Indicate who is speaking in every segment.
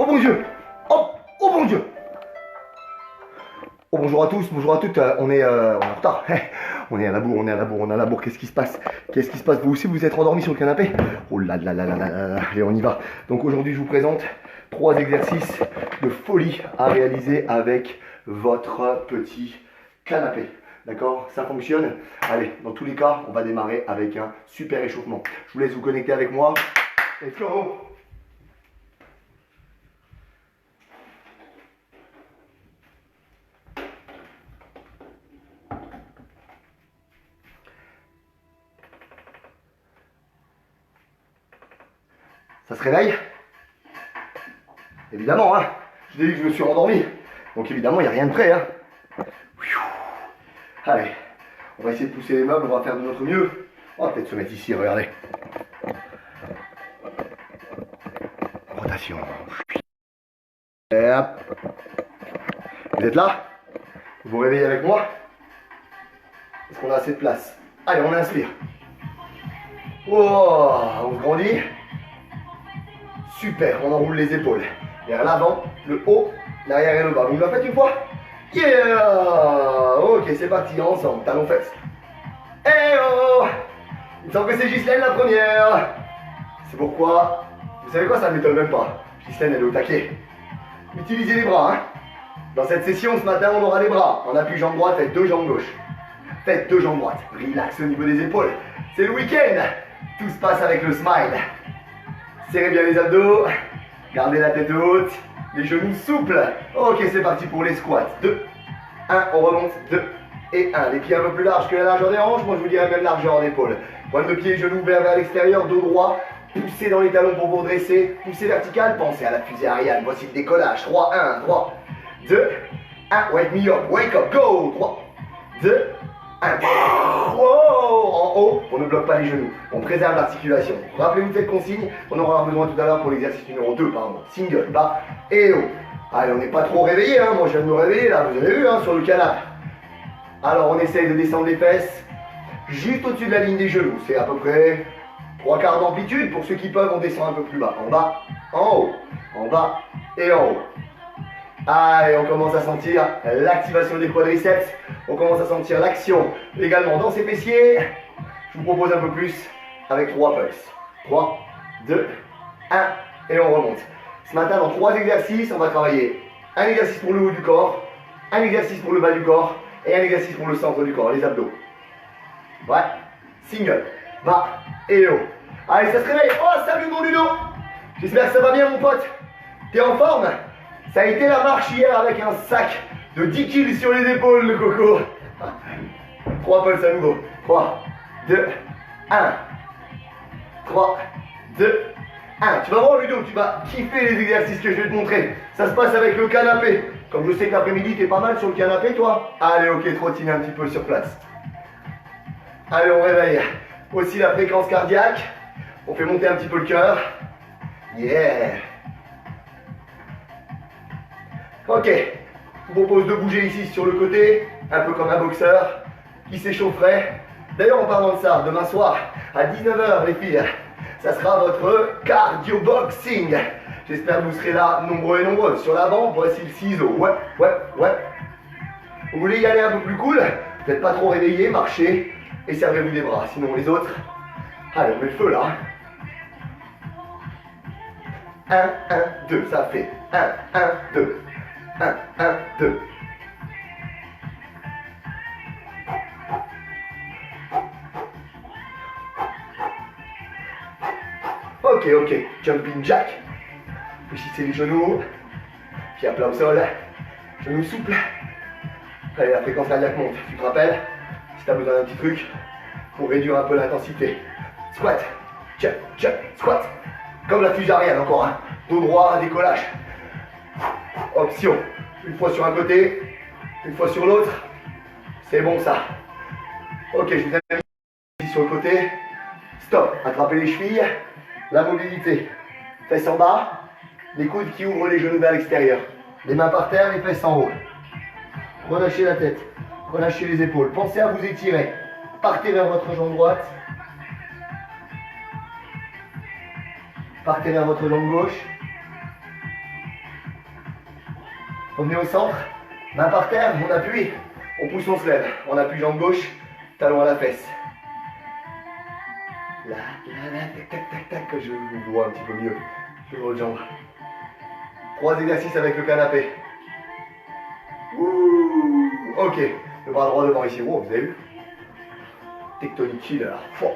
Speaker 1: Oh mon Dieu. Oh, oh mon Dieu. Oh, bonjour à tous, bonjour à toutes, on est en retard. On est à la bourre, on est à la bourre, on est à la bourre. Qu'est-ce qui se passe? Qu'est-ce qui se passe? Vous aussi, vous êtes endormis sur le canapé? Oh là là là là là là là. Allez, on y va. Donc aujourd'hui, je vous présente 3 exercices de folie à réaliser avec votre petit canapé. D'accord? Ça fonctionne? Allez, dans tous les cas, on va démarrer avec un super échauffement. Je vous laisse vous connecter avec moi. Let's go! Ça se réveille? Évidemment, hein. Je vous ai dit que je me suis endormi. Donc évidemment, il n'y a rien de prêt, hein. Allez, on va essayer de pousser les meubles, on va faire de notre mieux. On va peut-être se mettre ici, regardez. Rotation. Et hop. Vous êtes là? Vous vous réveillez avec moi? Est-ce qu'on a assez de place? Allez, on inspire. Oh, on grandit. Super, on enroule les épaules. Vers l'avant, le haut, l'arrière et le bas. Vous me la faites une fois? Yeah! Ok, c'est parti, ensemble, talons fesses. Eh oh! Il me semble que c'est Ghislaine la première. C'est pourquoi, vous savez quoi, ça ne m'étonne même pas. Ghislaine, elle est au taquet. Utilisez les bras, hein. Dans cette session, ce matin, on aura les bras. En appui jambe droite, faites 2 jambes gauche. Faites 2 jambes droites. Relax au niveau des épaules. C'est le week-end. Tout se passe avec le smile. Serrez bien les abdos, gardez la tête haute, les genoux souples. Ok, c'est parti pour les squats. 2, 1, on remonte, 2 et 1. Les pieds un peu plus larges que la largeur des hanches, moi je vous dirais même largeur d'épaule. Pointe de pied, genoux ouverts vers l'extérieur, dos droit. Poussez dans les talons pour vous redresser. Poussez vertical, pensez à la fusée Ariane. Voici le décollage. 3, 1, 3, 2, 1. Wake me up, wake up, go. 3, 2, 1. Wow, en haut, on ne bloque pas les genoux, on préserve l'articulation. Rappelez-vous de cette consigne, on aura besoin tout à l'heure pour l'exercice numéro 2, pardon. Single, bas et haut. Allez, on n'est pas trop réveillé, hein. Moi je viens de me réveiller là, vous avez vu, hein, sur le canapé. Alors on essaye de descendre les fesses juste au-dessus de la ligne des genoux. C'est à peu près 3/4 d'amplitude. Pour ceux qui peuvent, on descend un peu plus bas. En bas, en haut, en bas et en haut. Allez, on commence à sentir l'activation des quadriceps. On commence à sentir l'action également dans ses fessiers. Je vous propose un peu plus avec 3 pulses. 3, 2, 1 et on remonte. Ce matin, dans 3 exercices, on va travailler un exercice pour le haut du corps, un exercice pour le bas du corps et un exercice pour le centre du corps, les abdos. Ouais, single, bas et haut. Allez, ça se réveille. Oh, salut mon Ludo. J'espère que ça va bien mon pote. T'es en forme? Ça a été la marche hier avec un sac de 10 kg sur les épaules, le coco. 3 pulses à nouveau. 3, 2, 1. 3, 2, 1. Tu vas voir Ludo, tu vas kiffer les exercices que je vais te montrer. Ça se passe avec le canapé. Comme je sais que l'après-midi, t'es pas mal sur le canapé, toi. Allez, ok, trottine un petit peu sur place. Allez, on réveille aussi la fréquence cardiaque. On fait monter un petit peu le cœur. Yeah. Ok, je vous propose de bouger ici sur le côté, un peu comme un boxeur qui s'échaufferait. D'ailleurs, en parlant de ça, demain soir, à 19 h, les filles, ça sera votre cardio boxing. J'espère que vous serez là, nombreux et nombreuses. Sur l'avant, voici le ciseau. Ouais, ouais, ouais. Vous voulez y aller un peu plus cool? Vous n'êtes pas trop réveillé, marchez et servez-vous des bras. Sinon, les autres, allez, on met le feu là. 1, 1, 2, ça fait 1, 1, 2. 1, 1, 2. Ok, ok. Jumping jack. Fléchissez les genoux. Pieds à plat au sol. Genoux souples. Allez, la fréquence cardiaque monte. Tu te rappelles? Si tu as besoin d'un petit truc pour réduire un peu l'intensité. Squat. Jump, jump, squat. Comme la fusée Ariane encore, hein. Dos droit, décollage. Option, une fois sur un côté, une fois sur l'autre, c'est bon ça. Ok, je vous invite ici sur le côté, stop, attrapez les chevilles, la mobilité, fesses en bas, les coudes qui ouvrent les genoux vers l'extérieur, les mains par terre, les fesses en haut. Relâchez la tête, relâchez les épaules, pensez à vous étirer, partez vers votre jambe droite, partez vers votre jambe gauche. Revenez au centre, main par terre, on appuie, on pousse, on se lève. On appuie jambe gauche, talon à la fesse. Là, tac, tac, tac, tac, que je vous vois un petit peu mieux. Je votre jambe. 3 exercices avec le canapé. Ouh, ok, le bras droit devant ici. Oh, vous avez vu? Tectonic killer. Oh,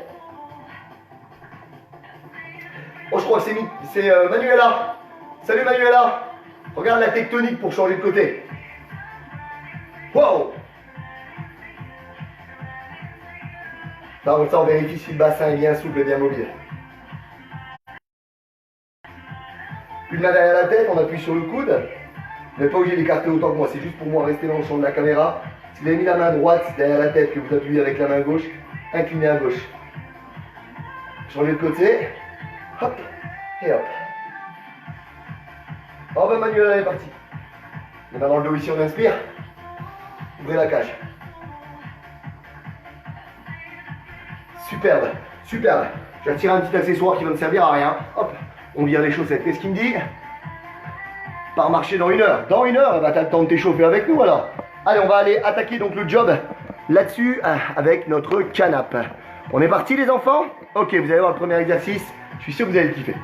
Speaker 1: je crois que c'est Manuela. Salut Manuela. Regarde la tectonique pour changer de côté. Wow. Là, on vérifie si le bassin est bien souple et bien mobile. Une main derrière la tête, on appuie sur le coude. Vous n'êtes pas obligé d'écarter autant que moi, c'est juste pour moi rester dans le champ de la caméra. Si vous avez mis la main droite derrière la tête, que vous appuyez avec la main gauche, inclinez à gauche. Changez de côté. Hop et hop. Oh ben Manuel, elle est partie. Maintenant dans le dos ici, on inspire. Ouvrez la cage. Superbe, superbe. Je vais tirer un petit accessoire qui va ne servir à rien. Hop, on vire les chaussettes. Qu'est-ce qu'il me dit? Pas marcher dans 1 heure. Dans 1 heure, bah, t'as le temps de t'échauffer avec nous alors. Allez, on va aller attaquer donc le job là-dessus avec notre canapé. On est parti les enfants? Ok, vous allez voir le premier exercice. Je suis sûr que vous allez le kiffer.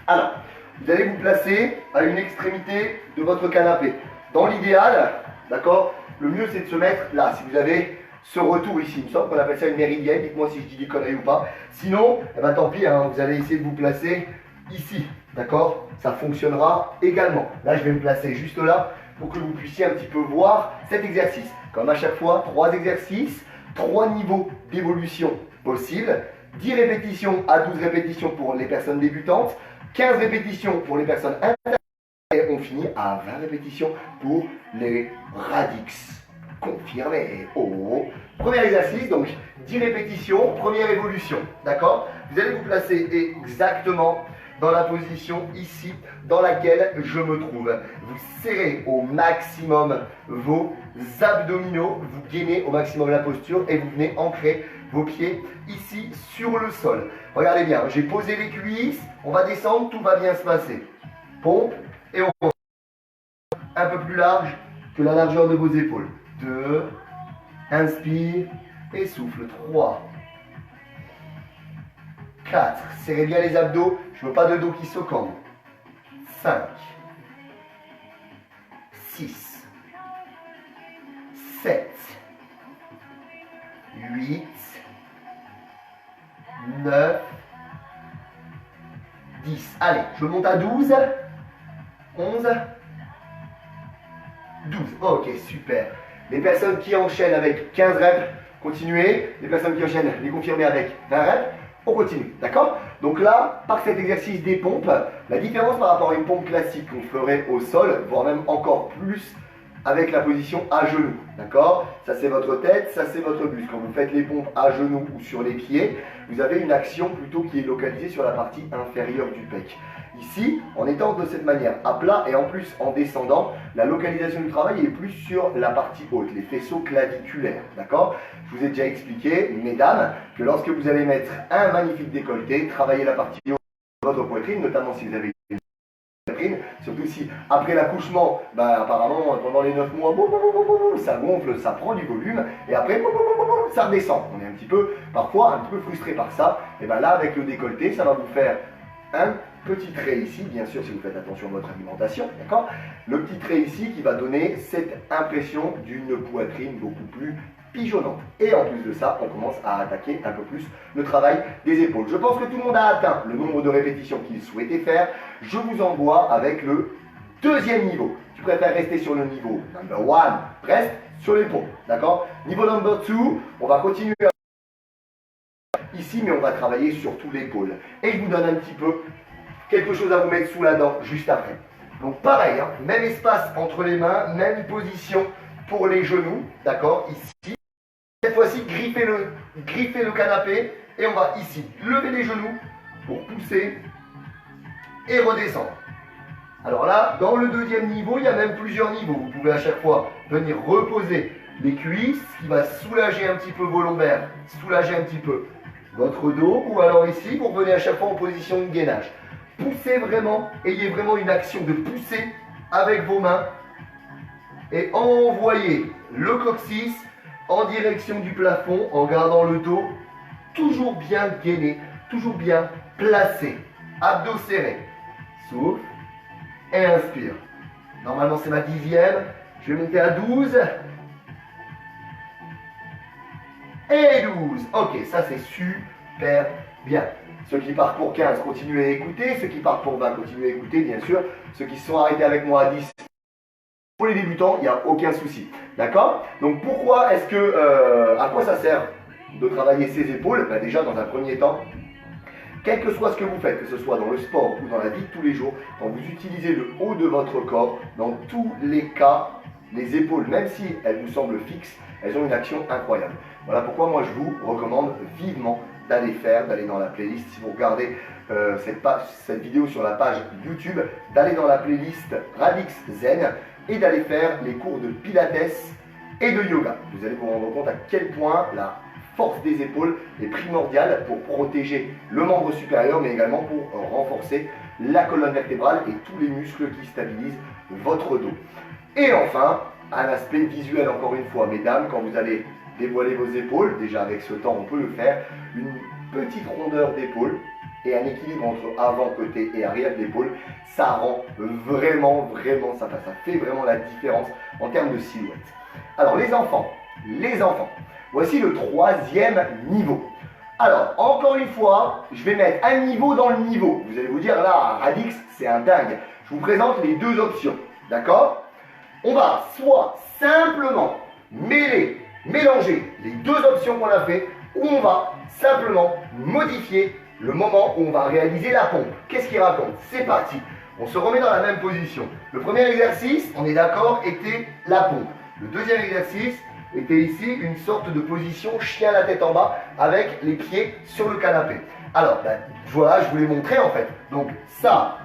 Speaker 1: Alors, vous allez vous placer à une extrémité de votre canapé. Dans l'idéal, d'accord, le mieux c'est de se mettre là. Si vous avez ce retour ici, il me semble qu'on appelle ça une méridienne. Dites-moi si je dis des conneries ou pas. Sinon, eh ben, tant pis, hein, vous allez essayer de vous placer ici. D'accord? Ça fonctionnera également. Là, je vais me placer juste là pour que vous puissiez un petit peu voir cet exercice. Comme à chaque fois, 3 exercices, 3 niveaux d'évolution possibles. 10 répétitions à 12 répétitions pour les personnes débutantes. 15 répétitions pour les personnes intermédiaires. Et on finit à 20 répétitions pour les radix. Confirmé. Oh. Premier exercice, donc 10 répétitions, première évolution. D'accord? Vous allez vous placer exactement dans la position ici dans laquelle je me trouve. Vous serrez au maximum vos abdominaux, vous gainez au maximum la posture et vous venez ancrer vos pieds ici sur le sol. Regardez bien, j'ai posé les cuisses, on va descendre, tout va bien se passer. Pompe et on va un peu plus large que la largeur de vos épaules. 2, inspire et souffle. 3, 4, serrez bien les abdos, je veux pas de dos qui se cambre. 5, 6, 7, 8, 9, 10. Allez, je monte à 12, 11, 12. Ok, super. Les personnes qui enchaînent avec 15 reps, continuez. Les personnes qui enchaînent, les confirmer avec 20 reps. On continue, d'accord? Donc là, par cet exercice des pompes, la différence par rapport à une pompe classique qu'on ferait au sol, voire même encore plus avec la position à genoux, d'accord? Ça c'est votre tête, ça c'est votre buste. Quand vous faites les pompes à genoux ou sur les pieds, vous avez une action plutôt qui est localisée sur la partie inférieure du pec. Ici, en étant de cette manière à plat et en plus en descendant, la localisation du travail est plus sur la partie haute, les faisceaux claviculaires, d'accord? Je vous ai déjà expliqué, mesdames, que lorsque vous allez mettre un magnifique décolleté, travailler la partie haute de votre poitrine, notamment si vous avez une poitrine, surtout si après l'accouchement, apparemment pendant les 9 mois, ça gonfle, ça prend du volume, et après ça redescend. On est un petit peu, parfois, un petit peu frustré par ça, et bien là avec le décolleté, ça va vous faire un petit trait ici, bien sûr si vous faites attention à votre alimentation, d'accord? Le petit trait ici qui va donner cette impression d'une poitrine beaucoup plus pigeonnante. Et en plus de ça, on commence à attaquer un peu plus le travail des épaules. Je pense que tout le monde a atteint le nombre de répétitions qu'il souhaitait faire. Je vous envoie avec le deuxième niveau. Tu préfères rester sur le niveau number 1, reste sur les pompes, d'accord? Niveau number 2, on va continuer ici, mais on va travailler sur tout l'épaule. Et je vous donne un petit peu quelque chose à vous mettre sous la dent juste après. Donc pareil, hein, même espace entre les mains, même position pour les genoux, d'accord, ici. Cette fois-ci, griffez le canapé et on va ici lever les genoux pour pousser et redescendre. Alors là, dans le deuxième niveau, il y a même plusieurs niveaux. Vous pouvez à chaque fois venir reposer les cuisses, ce qui va soulager un petit peu vos lombaires, soulager un petit peu votre dos, ou alors ici, vous revenez à chaque fois en position de gainage. Poussez vraiment, ayez vraiment une action de pousser avec vos mains et envoyez le coccyx en direction du plafond en gardant le dos toujours bien gainé, toujours bien placé. Abdos serrés. Souffle et inspire. Normalement c'est ma 10e. Je vais monter à 12. Et 12. Ok, ça c'est super bien. Ceux qui partent pour 15, continuez à écouter. Ceux qui partent pour 20, continuez à écouter, bien sûr. Ceux qui se sont arrêtés avec moi à 10, pour les débutants, il n'y a aucun souci. D'accord? Donc pourquoi est-ce que... à quoi ça sert de travailler ses épaules? Ben déjà, dans un premier temps, quel que soit ce que vous faites, que ce soit dans le sport ou dans la vie de tous les jours, quand vous utilisez le haut de votre corps, dans tous les cas, les épaules, même si elles vous semblent fixes, elles ont une action incroyable. Voilà pourquoi moi je vous recommande vivement d'aller dans la playlist, si vous regardez cette vidéo sur la page YouTube, d'aller dans la playlist Radix Zen et d'aller faire les cours de pilates et de yoga. Vous allez vous rendre compte à quel point la force des épaules est primordiale pour protéger le membre supérieur, mais également pour renforcer la colonne vertébrale et tous les muscles qui stabilisent votre dos. Et enfin, un aspect visuel encore une fois, mesdames, quand vous allez dévoiler vos épaules, déjà avec ce temps on peut le faire, une petite rondeur d'épaule et un équilibre entre avant, côté et arrière d'épaule, ça rend vraiment, ça fait vraiment la différence en termes de silhouette. Alors les enfants, voici le 3e niveau. Alors, encore une fois, je vais mettre un niveau dans le niveau. Vous allez vous dire, là, Radix, c'est un dingue. Je vous présente les deux options, d'accord? On va soit simplement mélanger les deux options qu'on a fait, ou on va simplement modifier le moment où on va réaliser la pompe. Qu'est-ce qu'il raconte? C'est parti. On se remet dans la même position. Le premier exercice, on est d'accord, était la pompe. Le deuxième exercice était ici une sorte de position chien la tête en bas avec les pieds sur le canapé. Alors, voilà, je vous l'ai montré en fait. Donc ça,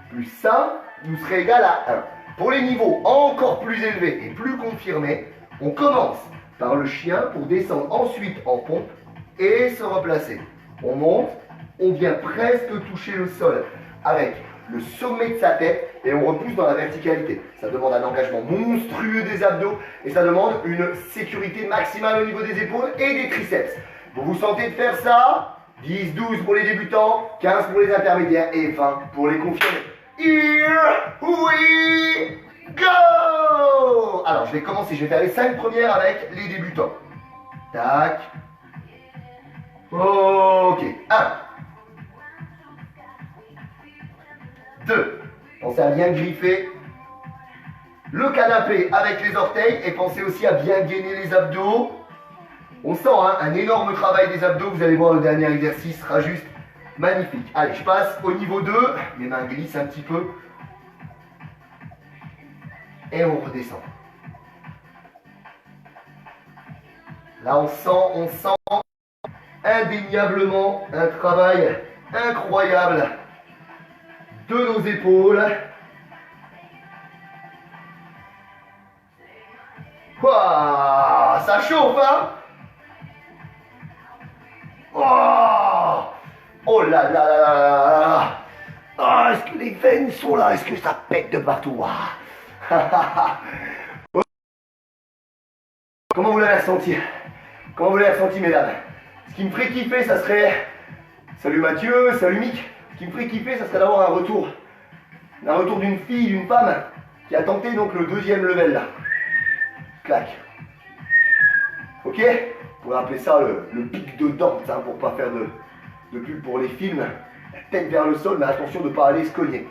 Speaker 1: plus ça, nous serait égal à 1. Pour les niveaux encore plus élevés et plus confirmés, on commence par le chien pour descendre ensuite en pompe et se replacer. On monte, on vient presque toucher le sol avec le sommet de sa tête et on repousse dans la verticalité. Ça demande un engagement monstrueux des abdos et ça demande une sécurité maximale au niveau des épaules et des triceps. Vous vous sentez de faire ça? 10, 12 pour les débutants, 15 pour les intermédiaires et 20 pour les confirmés. Here we go! Alors je vais commencer, je vais faire les 5 premières avec les débutants. Tac. Ok. 1. 2. Pensez à bien griffer le canapé avec les orteils et pensez aussi à bien gainer les abdos. On sent un énorme travail des abdos. Vous allez voir, le dernier exercice sera juste magnifique. Allez, je passe au niveau 2. Mes mains glissent un petit peu. Et on redescend. Là, on sent indéniablement un travail incroyable de nos épaules. Ouah, ça chauffe, hein? Oh, oh là là là là là. Ah, est-ce que les veines sont là? Est-ce que ça pète de partout? Comment vous l'avez ressenti? Comment vous l'avez ressenti, mesdames? Ce qui me ferait kiffer, ça serait... Salut Mathieu, salut Mick. Ce qui me ferait kiffer, ça serait d'avoir un retour. Un retour d'une fille, d'une femme qui a tenté donc le 2e level là. Clac. Ok? Vous pourrez appeler ça le pic de Dante, hein, pour pas faire de pub pour les films. La tête vers le sol, mais attention de ne pas aller se cogner.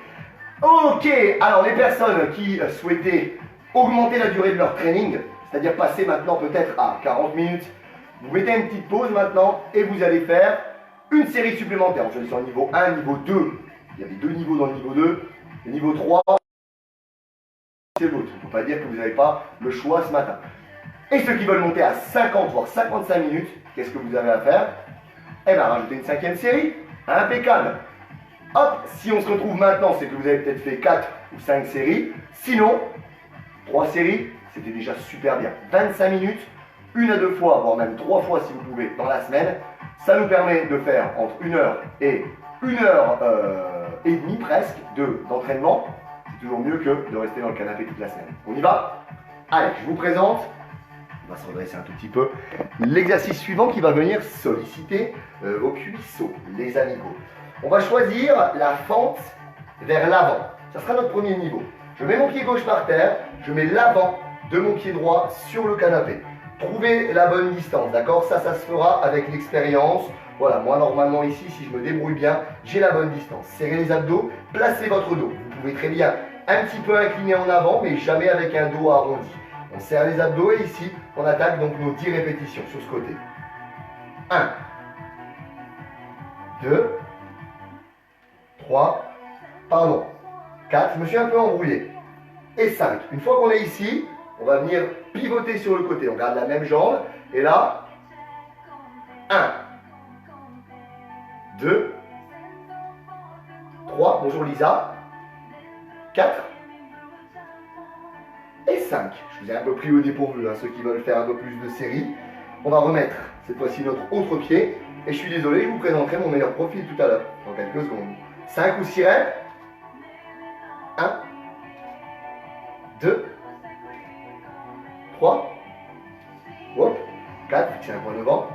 Speaker 1: Ok, alors les personnes qui souhaitaient augmenter la durée de leur training, c'est-à-dire passer maintenant peut-être à 40 minutes, vous mettez une petite pause maintenant et vous allez faire une série supplémentaire. Je suis en niveau 1, niveau 2. Il y avait 2 niveaux dans le niveau 2. Le niveau 3, c'est l'autre. Il ne faut pas dire que vous n'avez pas le choix ce matin. Et ceux qui veulent monter à 50 voire 55 minutes, qu'est-ce que vous avez à faire? Eh bien, rajouter une 5e série. Impeccable. Hop, si on se retrouve maintenant, c'est que vous avez peut-être fait 4 ou 5 séries. Sinon, 3 séries, c'était déjà super bien. 25 minutes, 1 à 2 fois, voire même 3 fois si vous pouvez dans la semaine. Ça nous permet de faire entre 1 heure et et demie presque d'entraînement. C'est toujours mieux que de rester dans le canapé toute la semaine. On y va? Allez, je vous présente. On va se redresser un tout petit peu. L'exercice suivant qui va venir solliciter vos cuisseaux, les amigos. On va choisir la fente vers l'avant. Ça sera notre premier niveau. Je mets mon pied gauche par terre, je mets l'avant de mon pied droit sur le canapé. Trouvez la bonne distance, d'accord? Ça se fera avec l'expérience. Voilà, moi normalement ici, si je me débrouille bien, j'ai la bonne distance. Serrez les abdos, placez votre dos. Vous pouvez très bien un petit peu incliner en avant, mais jamais avec un dos arrondi. On serre les abdos et ici, on attaque donc nos 10 répétitions sur ce côté. 1, 2, 3, pardon, 4, je me suis un peu embrouillé. Et 5. Une fois qu'on est ici, on va venir pivoter sur le côté. On garde la même jambe. Et là, 1, 2, 3, bonjour Lisa, 4 et 5. Je vous ai un peu pris au dépourvu, hein, ceux qui veulent faire un peu plus de séries. On va remettre cette fois-ci notre autre pied. Et je suis désolé, je vous présenterai mon meilleur profil tout à l'heure, dans quelques secondes. 5 ou 6 reps. 1, 2, 3, hop, 4, fixez un point devant.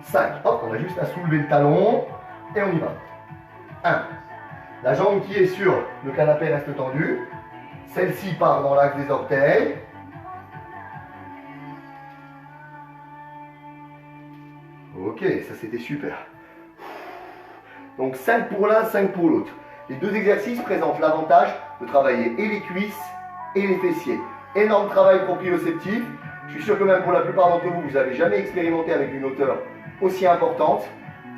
Speaker 1: 5, hop, on a juste à soulever le talon. Et on y va. 1. La jambe qui est sur le canapé reste tendue. Celle-ci part dans l'axe des orteils. Ok, ça c'était super. Donc 5 pour l'un, 5 pour l'autre. Les deux exercices présentent l'avantage de travailler et les cuisses et les fessiers. Énorme travail proprioceptif. Je suis sûr que même pour la plupart d'entre vous, vous n'avez jamais expérimenté avec une hauteur aussi importante.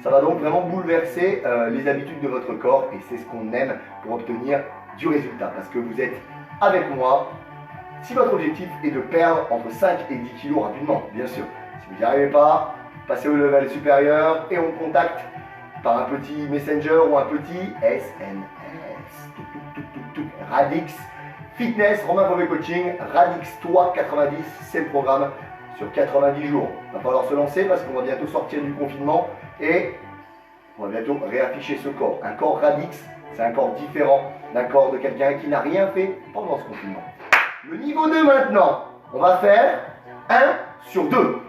Speaker 1: Ça va donc vraiment bouleverser les habitudes de votre corps et c'est ce qu'on aime pour obtenir du résultat. Parce que vous êtes avec moi. Si votre objectif est de perdre entre 5 et 10 kilos rapidement, bien sûr. Si vous n'y arrivez pas, passez au level supérieur et on contacte par un petit messenger ou un petit SMS. Radix Fitness, Romain Beauvais Coaching, Radix Toi 90, c'est le programme sur 90 jours. Il va falloir se lancer parce qu'on va bientôt sortir du confinement et on va bientôt réafficher ce corps. Un corps Radix, c'est un corps différent d'un corps de quelqu'un qui n'a rien fait pendant ce confinement. Le niveau 2 maintenant, on va faire 1 sur 2.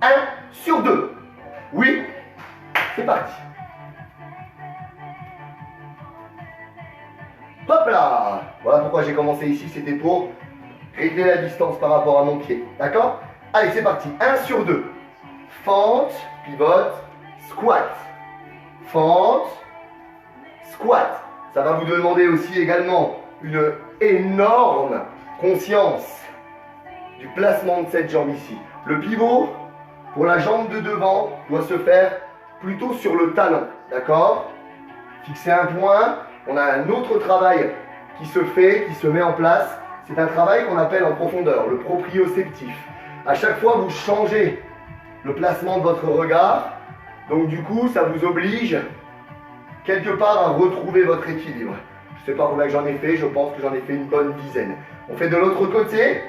Speaker 1: 1 sur 2. Oui, c'est parti. Hop là! Voilà pourquoi j'ai commencé ici, c'était pour régler la distance par rapport à mon pied. D'accord? Allez, c'est parti. 1 sur 2. Fente, pivote, squat. Fente, squat. Ça va vous demander aussi également une énorme conscience du placement de cette jambe ici. Le pivot, pour la jambe de devant, doit se faire plutôt sur le talon. D'accord? Fixez un point. On a un autre travail qui se fait, qui se met en place. C'est un travail qu'on appelle en profondeur, le proprioceptif. À chaque fois, vous changez le placement de votre regard. Donc du coup, ça vous oblige quelque part à retrouver votre équilibre. Je ne sais pas combien j'en ai fait, je pense que j'en ai fait une bonne dizaine. On fait de l'autre côté.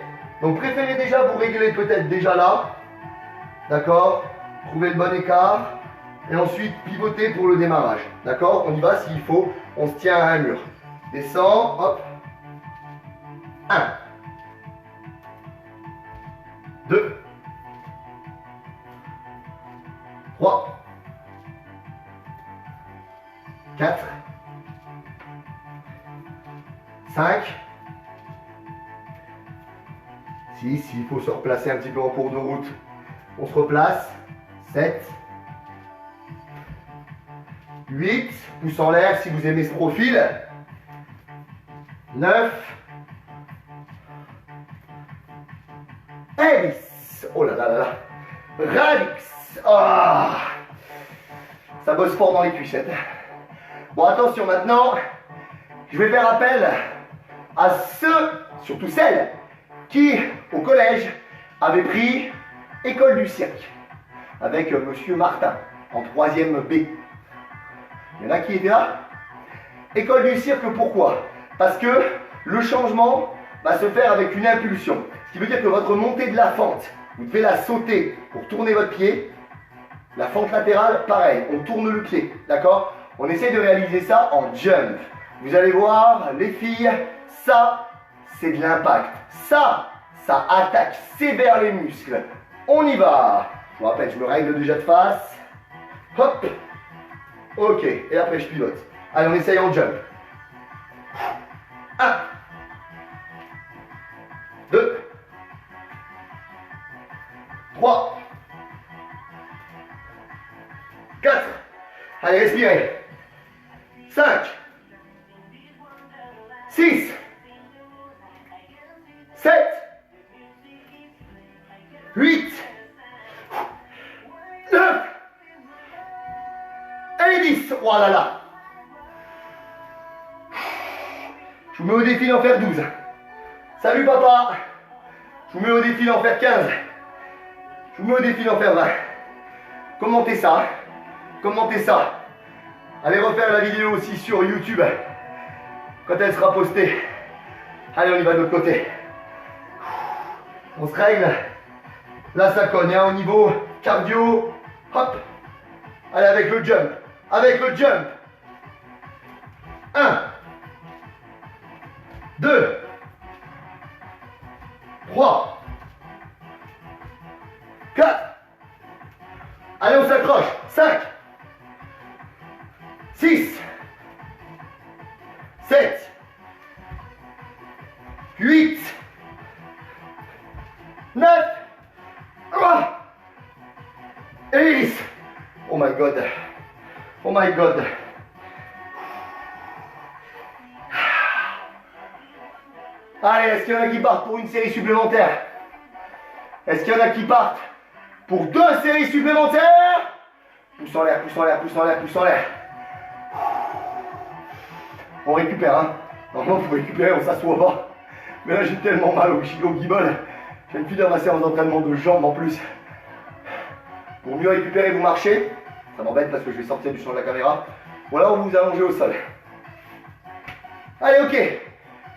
Speaker 1: Donc préférez déjà vous régler peut-être déjà là. D'accord? Trouvez le bon écart. Et ensuite, pivoter pour le démarrage. D'accord? On y va s'il faut. On se tient à un mur. Descend, hop. 1. 2. 3. 4. 5. 6. Il faut se replacer un petit peu en cours de route. On se replace. 7. 8, pouce en l'air si vous aimez ce profil. 9. Hélice. Oh là là là là. Radix. Ah. Ça bosse fort dans les cuissettes. Bon, attention maintenant. Je vais faire appel à ceux, surtout celles, qui, au collège, avaient pris École du cirque avec Monsieur Martin en 3e B. Il y en a qui étaient là? École du cirque, pourquoi? Parce que le changement va se faire avec une impulsion. Ce qui veut dire que votre montée de la fente, vous devez la sauter pour tourner votre pied. La fente latérale, pareil, on tourne le pied, d'accord? On essaie de réaliser ça en jump. Vous allez voir, les filles, ça, c'est de l'impact. Ça attaque sévère les muscles. On y va. Je vous rappelle, je me règle déjà de face. Hop. Ok, et après je pilote. Allez, on essaye en jump. 1, 2, 3, 4. Allez, respirez. 5, 6, 7, 8, 9, et 10. Oh là là. Je vous mets au défi d'en faire 12. Salut papa. Je vous mets au défi d'en faire 15. Je vous mets au défi d'en faire 20. Commentez ça. Commentez ça. Allez refaire la vidéo aussi sur YouTube quand elle sera postée. Allez, on y va de l'autre côté. On se règle. Là, ça cogne, hein, au niveau cardio. Hop. Allez, avec le jump. Avec le jump. 1, 2, 3, 4. Allez, on s'accroche. 5, 6, 7, 8, 9, et 10. Oh my god. Oh my god. Allez, est-ce qu'il y en a qui partent pour une série supplémentaire? Est-ce qu'il y en a qui partent pour 2 séries supplémentaires? Pousse en l'air, pousse en l'air, pousse en l'air, pousse en l'air. On récupère, hein. Normalement, il faut récupérer, on s'assoit pas. Mais là, j'ai tellement mal au guibole. J'ai une finir ma séance d'entraînement de jambes en plus. Pour mieux récupérer, vous marchez. Ça m'embête parce que je vais sortir du champ de la caméra. Ou alors, vous vous allongez au sol. Allez, ok.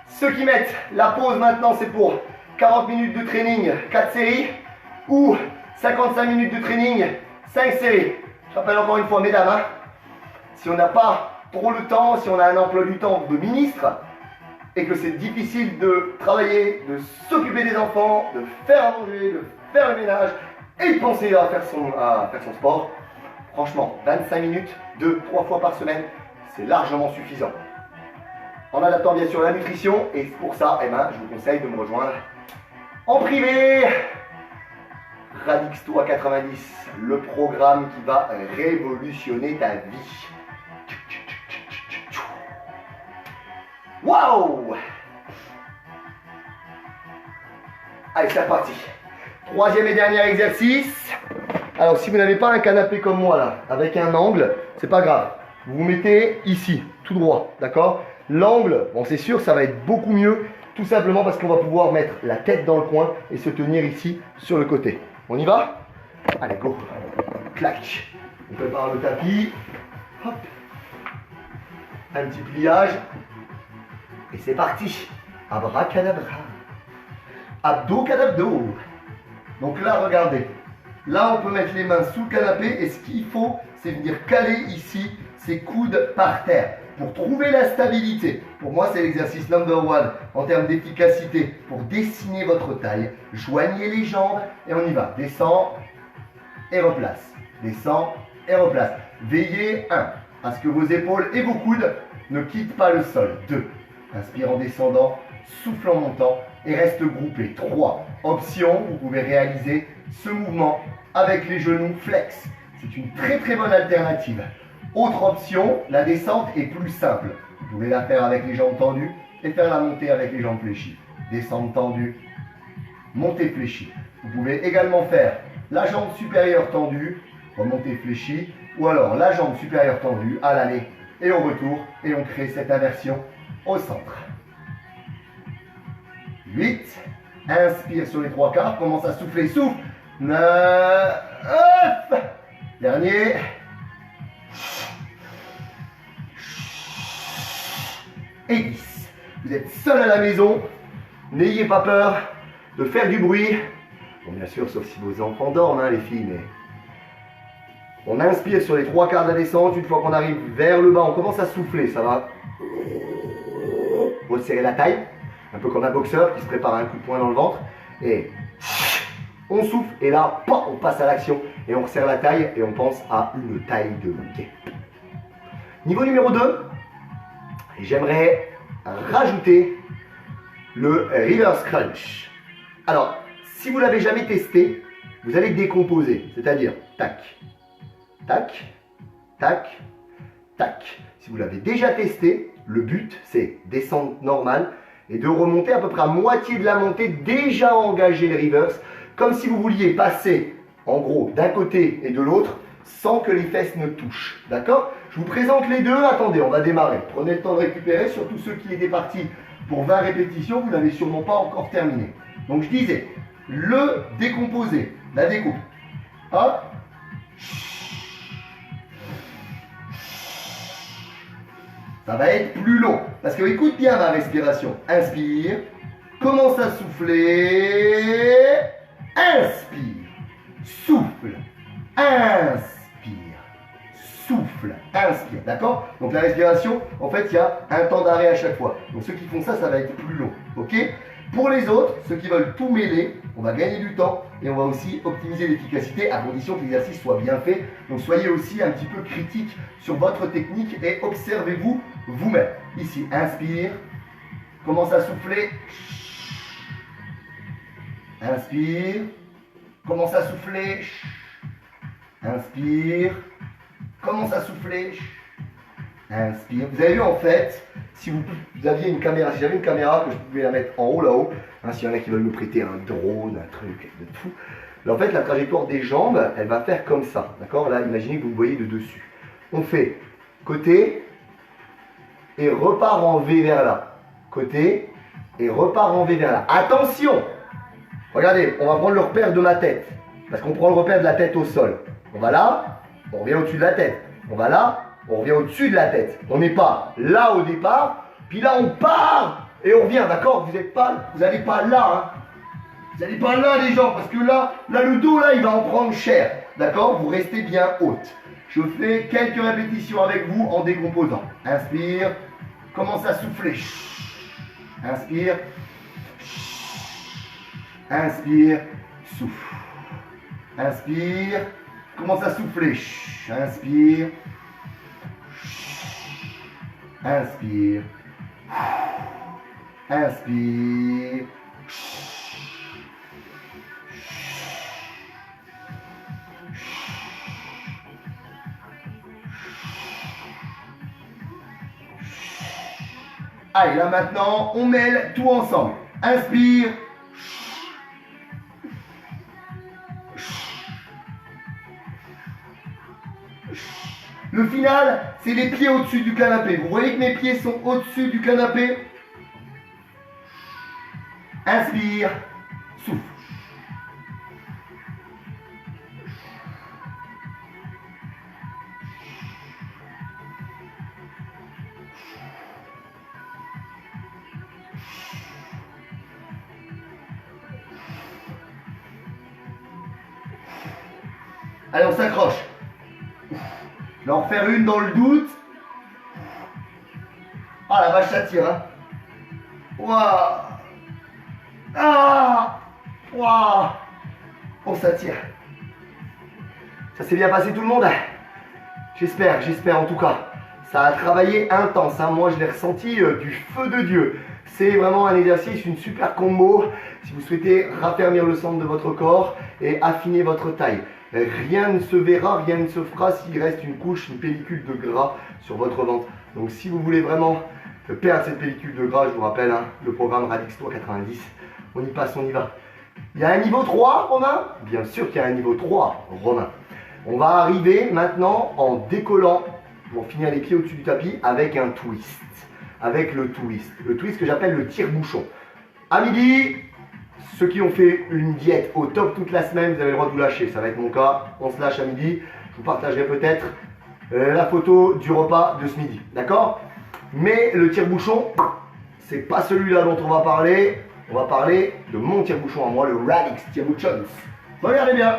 Speaker 1: Ceux qui mettent la pause maintenant, c'est pour 40 minutes de training, 4 séries. Ou 55 minutes de training, 5 séries. Je rappelle encore une fois, mesdames, hein, si on n'a pas trop le temps, si on a un emploi du temps de ministre, et que c'est difficile de travailler, de s'occuper des enfants, de faire à manger, de faire le ménage, et de penser à faire son sport, franchement, 25 minutes, 2-3 fois par semaine, c'est largement suffisant. En adaptant bien sûr la nutrition, et pour ça, eh ben, je vous conseille de me rejoindre en privé. Radix-toi 90, le programme qui va révolutionner ta vie. Waouh! Allez, c'est reparti. 3e et dernier exercice. Alors, si vous n'avez pas un canapé comme moi là, avec un angle, c'est pas grave. Vous vous mettez ici, tout droit, d'accord? L'angle, bon, c'est sûr, ça va être beaucoup mieux, tout simplement parce qu'on va pouvoir mettre la tête dans le coin et se tenir ici sur le côté. On y va? Allez, go. Clac. On prépare le tapis. Hop. Un petit pliage. Et c'est parti. Abracadabra. Abdo cadabdo. Donc là, regardez. Là, on peut mettre les mains sous le canapé. Et ce qu'il faut, c'est venir caler ici ses coudes par terre. Pour trouver la stabilité. Pour moi, c'est l'exercice number 1 en termes d'efficacité. Pour dessiner votre taille. Joignez les jambes et on y va. Descends et replace. Descends et replace. Veillez, 1, à ce que vos épaules et vos coudes ne quittent pas le sol. 2, inspire en descendant, souffle en montant et reste groupé. 3, option, vous pouvez réaliser ce mouvement avec les genoux flex. C'est une très très bonne alternative. Autre option, la descente est plus simple. Vous pouvez la faire avec les jambes tendues et faire la montée avec les jambes fléchies. Descente tendue, montée fléchie. Vous pouvez également faire la jambe supérieure tendue, remontée fléchie, ou alors la jambe supérieure tendue à l'aller et au retour, et on crée cette inversion au centre. 8, inspire sur les 3 quarts, commence à souffler, souffle. 9, dernier. Et 10. Vous êtes seul à la maison, n'ayez pas peur de faire du bruit. Bon, bien sûr, sauf si vos enfants dorment, hein, les filles, mais On inspire sur les 3/4 de la descente. Une fois qu'on arrive vers le bas, on commence à souffler. Ça va resserrer la taille, un peu comme un boxeur qui se prépare à un coup de poing dans le ventre. Et on souffle. Et là, on passe à l'action. Et on resserre la taille et on pense à une taille de guêpe. Niveau numéro 2, j'aimerais rajouter le reverse crunch. Alors, si vous ne l'avez jamais testé, vous allez décomposer. C'est-à-dire, tac, tac, tac, tac. Si vous l'avez déjà testé, le but, c'est descendre normal et de remonter à peu près à moitié de la montée, déjà engager le reverse, comme si vous vouliez passer, en gros, d'un côté et de l'autre, sans que les fesses ne touchent. D'accord? Je vous présente les deux. Attendez, on va démarrer. Prenez le temps de récupérer. Surtout ceux qui étaient partis pour 20 répétitions, vous n'avez sûrement pas encore terminé. Donc je disais, le décomposé, la découpe. Hop. Ça va être plus long. Parce que écoute bien ma respiration. Inspire. Commence à souffler. Inspire. Souffle. Inspire. Souffle. Inspire. D'accord? Donc la respiration, en fait, il y a un temps d'arrêt à chaque fois. Donc ceux qui font ça, ça va être plus long. Ok? Pour les autres, ceux qui veulent tout mêler, on va gagner du temps et on va aussi optimiser l'efficacité à condition que l'exercice soit bien fait. Donc soyez aussi un petit peu critique sur votre technique et observez-vous vous-même. Ici, inspire, commence à souffler. Inspire, commence à souffler. Inspire, commence à souffler. Inspire. Vous avez vu en fait, si vous aviez une caméra, si j'avais une caméra que je pouvais la mettre en haut là-haut, hein, s'il y en a qui veulent me prêter un drone, un truc de fou, là, en fait la trajectoire des jambes, elle va faire comme ça, d'accord? Là, imaginez que vous me voyez de dessus. On fait côté et repart en V vers là. Côté et repart en V vers là. Attention! Regardez, on va prendre le repère de ma tête, parce qu'on prend le repère de la tête au sol. On va là, on revient au-dessus de la tête. On va là, on revient au-dessus de la tête. On n'est pas là au départ, puis là on part et on revient, d'accord? Vous n'allez pas là, hein? Vous n'allez pas là les gens, parce que là le dos là il va en prendre cher, d'accord? Vous restez bien haute. Je fais quelques répétitions avec vous en décomposant. Inspire, commence à souffler. Inspire, inspire, souffle. Inspire, commence à souffler. Inspire. Inspire. Inspire. Allez, là maintenant, on mêle tout ensemble. Inspire. Le final, c'est les pieds au-dessus du canapé. Vous voyez que mes pieds sont au-dessus du canapé? Inspire, souffle. Allez, on s'accroche. Je vais en faire une dans le doute. Ah la vache, ça tire, hein. Waouh. Ah. Waouh. Oh, ça tire. Ça s'est bien passé tout le monde? J'espère en tout cas. Ça a travaillé intense, hein. Moi je l'ai ressenti du feu de Dieu. C'est vraiment un exercice, une super combo si vous souhaitez raffermir le centre de votre corps et affiner votre taille. Rien ne se verra, rien ne se fera s'il reste une couche, une pellicule de gras sur votre ventre. Donc si vous voulez vraiment perdre cette pellicule de gras, je vous rappelle, hein, le programme Radix-toi 90, on y passe, on y va. Il y a un niveau 3, Romain? Bien sûr qu'il y a un niveau 3, Romain. On va arriver maintenant en décollant, pour finir les pieds au-dessus du tapis, avec un twist. Avec le twist. Le twist que j'appelle le tire-bouchon. À midi, ceux qui ont fait une diète au top toute la semaine, vous avez le droit de vous lâcher. Ça va être mon cas. On se lâche à midi. Je vous partagerai peut-être la photo du repas de ce midi. D'accord? Mais le tire-bouchon, c'est pas celui-là dont on va parler. On va parler de mon tire-bouchon à moi, le Radix tire-bouchon. Regardez bien.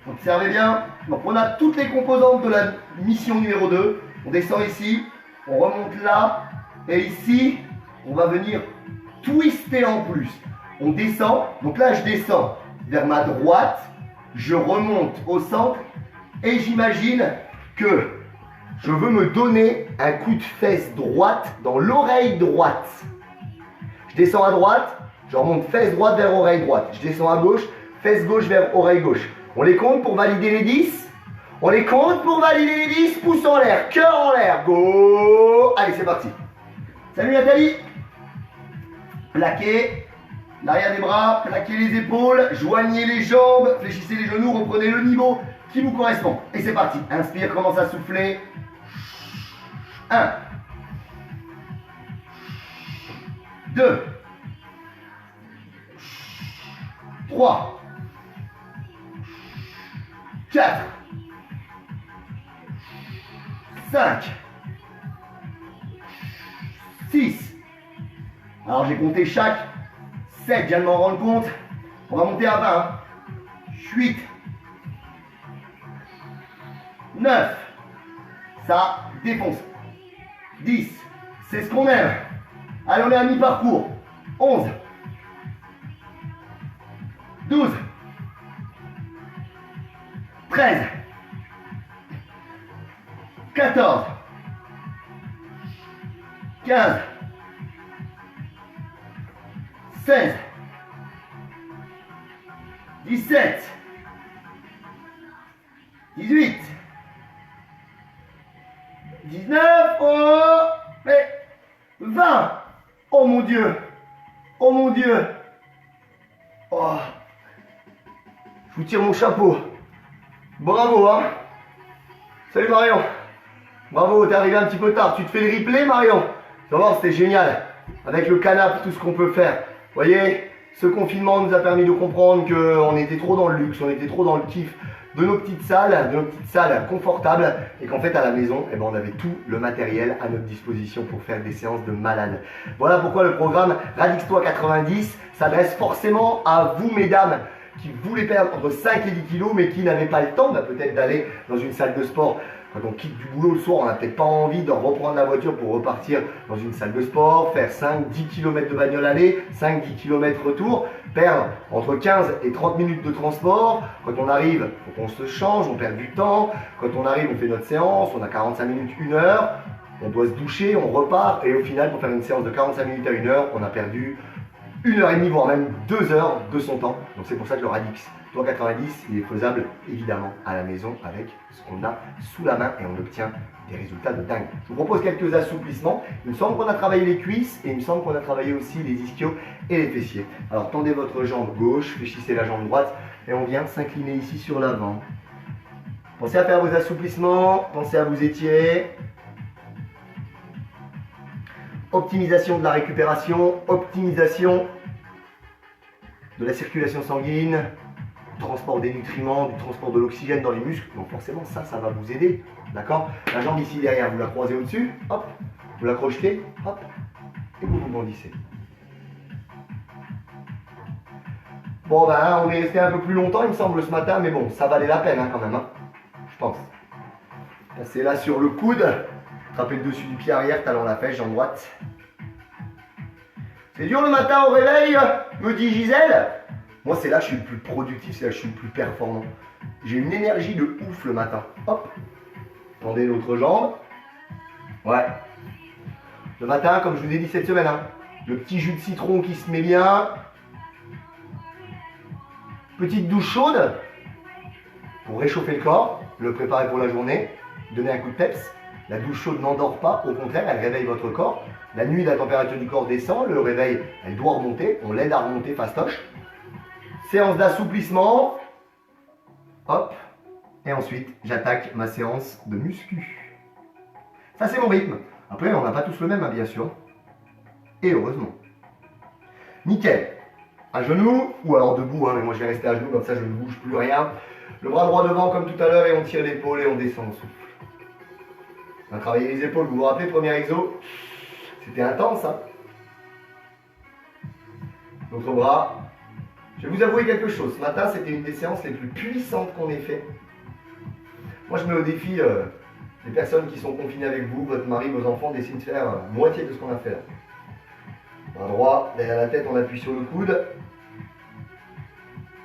Speaker 1: Observez bien. Donc on a toutes les composantes de la mission numéro 2. On descend ici, on remonte là, et ici, on va venir twister en plus. On descend, donc là je descends vers ma droite, je remonte au centre, et j'imagine que je veux me donner un coup de fesse droite dans l'oreille droite. Je descends à droite, je remonte fesse droite vers oreille droite. Je descends à gauche, fesse gauche vers oreille gauche. On les compte pour valider les 10. On les compte pour valider les 10. Pouce en l'air, cœur en l'air. Go! Allez, c'est parti. Salut Nathalie. Plaquez l'arrière des bras, plaquez les épaules, joignez les jambes, fléchissez les genoux, reprenez le niveau qui vous correspond. Et c'est parti. Inspire, commence à souffler. 1. 2. 3. 4. 5. 6. Alors j'ai compté chaque 7, je viens de m'en rendre compte. On va monter à 20. 8. 9. Ça défonce. 10. C'est ce qu'on aime. Allez, on est à mi-parcours. 11. 12. 13. 14. 15. 16. 17. 18. 19. Oh, mais 20. Oh mon Dieu. Oh mon Dieu. Oh. Je vous tire mon chapeau. Bravo, hein. Salut Marion. Bravo, t'es arrivé un petit peu tard. Tu te fais le replay, Marion? Tu vas voir, c'était génial. Avec le canapé, tout ce qu'on peut faire. Vous voyez, ce confinement nous a permis de comprendre qu'on était trop dans le luxe, on était trop dans le kiff de nos petites salles confortables, et qu'en fait à la maison, eh ben, on avait tout le matériel à notre disposition pour faire des séances de malade. Voilà pourquoi le programme Radix-toi 90 s'adresse forcément à vous, mesdames, qui voulez perdre entre 5 et 10 kilos, mais qui n'avaient pas le temps peut-être d'aller dans une salle de sport. Quand on quitte du boulot le soir, on n'a peut-être pas envie de reprendre la voiture pour repartir dans une salle de sport, faire 5-10 km de bagnole aller, 5-10 km retour, perdre entre 15 et 30 minutes de transport. Quand on arrive, il faut qu'on se change, on perd du temps. Quand on arrive, on fait notre séance, on a 45 minutes, 1 heure, on doit se doucher, on repart, et au final, pour faire une séance de 45 minutes à 1 heure, on a perdu 1h30, voire même 2 heures de son temps. Donc c'est pour ça que le Radix 90, il est faisable évidemment à la maison avec ce qu'on a sous la main, et on obtient des résultats de dingue. Je vous propose quelques assouplissements. Il me semble qu'on a travaillé les cuisses, et il me semble qu'on a travaillé aussi les ischios et les fessiers. Alors tendez votre jambe gauche, fléchissez la jambe droite, et on vient s'incliner ici sur l'avant. Pensez à faire vos assouplissements, pensez à vous étirer. Optimisation de la récupération, optimisation de la circulation sanguine, transport des nutriments, du transport de l'oxygène dans les muscles. Donc forcément ça va vous aider, d'accord? La jambe ici derrière, vous la croisez au-dessus, hop, vous la crochetez, hop, et vous bondissez. Bon ben on est resté un peu plus longtemps il me semble ce matin, mais bon, ça valait la peine hein, quand même, hein, je pense. Passez là sur le coude, attrapez le dessus du pied arrière, talon la pêche, jambe droite. C'est dur le matin au réveil, me dit Gisèle. Moi, c'est là que je suis le plus productif, c'est là que je suis le plus performant. J'ai une énergie de ouf le matin. Hop, tendez l'autre jambe. Ouais. Le matin, comme je vous ai dit cette semaine, hein, le petit jus de citron qui se met bien. Petite douche chaude pour réchauffer le corps, le préparer pour la journée, donner un coup de peps. La douche chaude n'endort pas, au contraire, elle réveille votre corps. La nuit, la température du corps descend, le réveil, elle doit remonter, on l'aide à remonter fastoche. Séance d'assouplissement, hop, et ensuite j'attaque ma séance de muscu. Ça c'est mon rythme. Après, on n'a pas tous le même, hein, bien sûr. Et heureusement. Nickel. À genoux, ou alors debout, hein, mais moi je vais rester à genoux, comme ça je ne bouge plus rien. Le bras droit devant comme tout à l'heure, et on tire l'épaule et on descend, on souffle. On a travaillé les épaules, vous vous rappelez, premier exo? C'était intense, hein. L'autre bras, Je vais vous avouer quelque chose. Ce matin, c'était une des séances les plus puissantes qu'on ait fait. Moi, je mets au défi les personnes qui sont confinées avec vous, votre mari, vos enfants, d'essayer de faire moitié de ce qu'on a fait là. Bras droit, derrière la tête, on appuie sur le coude.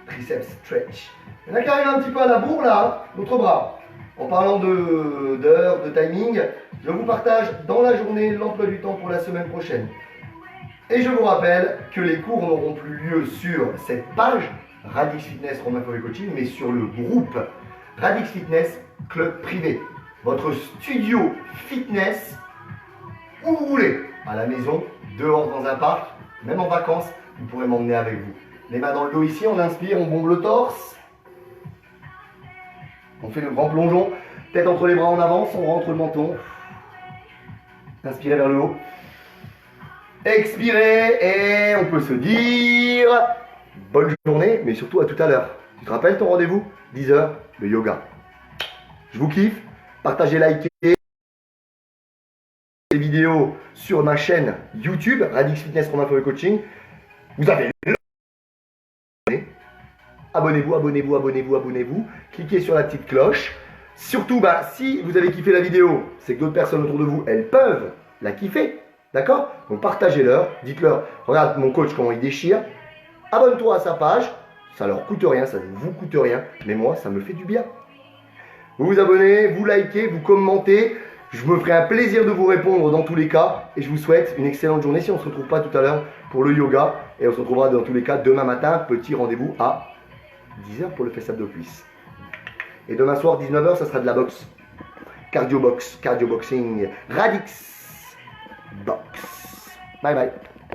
Speaker 1: Triceps stretch. Il y en a qui arrivent un petit peu à la bourre là, l'autre bras. En parlant d'heures, de timing, je vous partage dans la journée l'emploi du temps pour la semaine prochaine. Et je vous rappelle que les cours n'auront plus lieu sur cette page Radix Fitness Romain Fauvet Coaching, mais sur le groupe Radix Fitness Club Privé. Votre studio fitness où vous voulez, à la maison, dehors dans un parc, même en vacances, vous pourrez m'emmener avec vous. Les mains dans le dos ici, on inspire, on bombe le torse. On fait le grand plongeon, tête entre les bras en avance, on rentre le menton. Inspirez vers le haut. Expirez et on peut se dire bonne journée, mais surtout à tout à l'heure. Tu te rappelles ton rendez-vous 10 h, le yoga. Je vous kiffe. Partagez, likez les vidéos sur ma chaîne YouTube, Radix Fitness Romain Fauvet Coaching. Vous avez abonnez-vous, abonnez-vous, abonnez-vous, abonnez-vous. Cliquez sur la petite cloche. Surtout, si vous avez kiffé la vidéo, c'est que d'autres personnes autour de vous, elles peuvent la kiffer. D'accord? Donc partagez-leur, dites-leur, regarde mon coach comment il déchire. Abonne-toi à sa page, ça leur coûte rien, ça ne vous coûte rien, mais moi, ça me fait du bien. Vous vous abonnez, vous likez, vous commentez. Je me ferai un plaisir de vous répondre dans tous les cas. Et je vous souhaite une excellente journée. Si on ne se retrouve pas tout à l'heure pour le yoga. Et on se retrouvera dans tous les cas demain matin. Petit rendez-vous à 10 h pour le fess abdo cuisse. Et demain soir, 19 h, ça sera de la boxe. Cardio box, cardio boxing. Radix Box. Bye bye.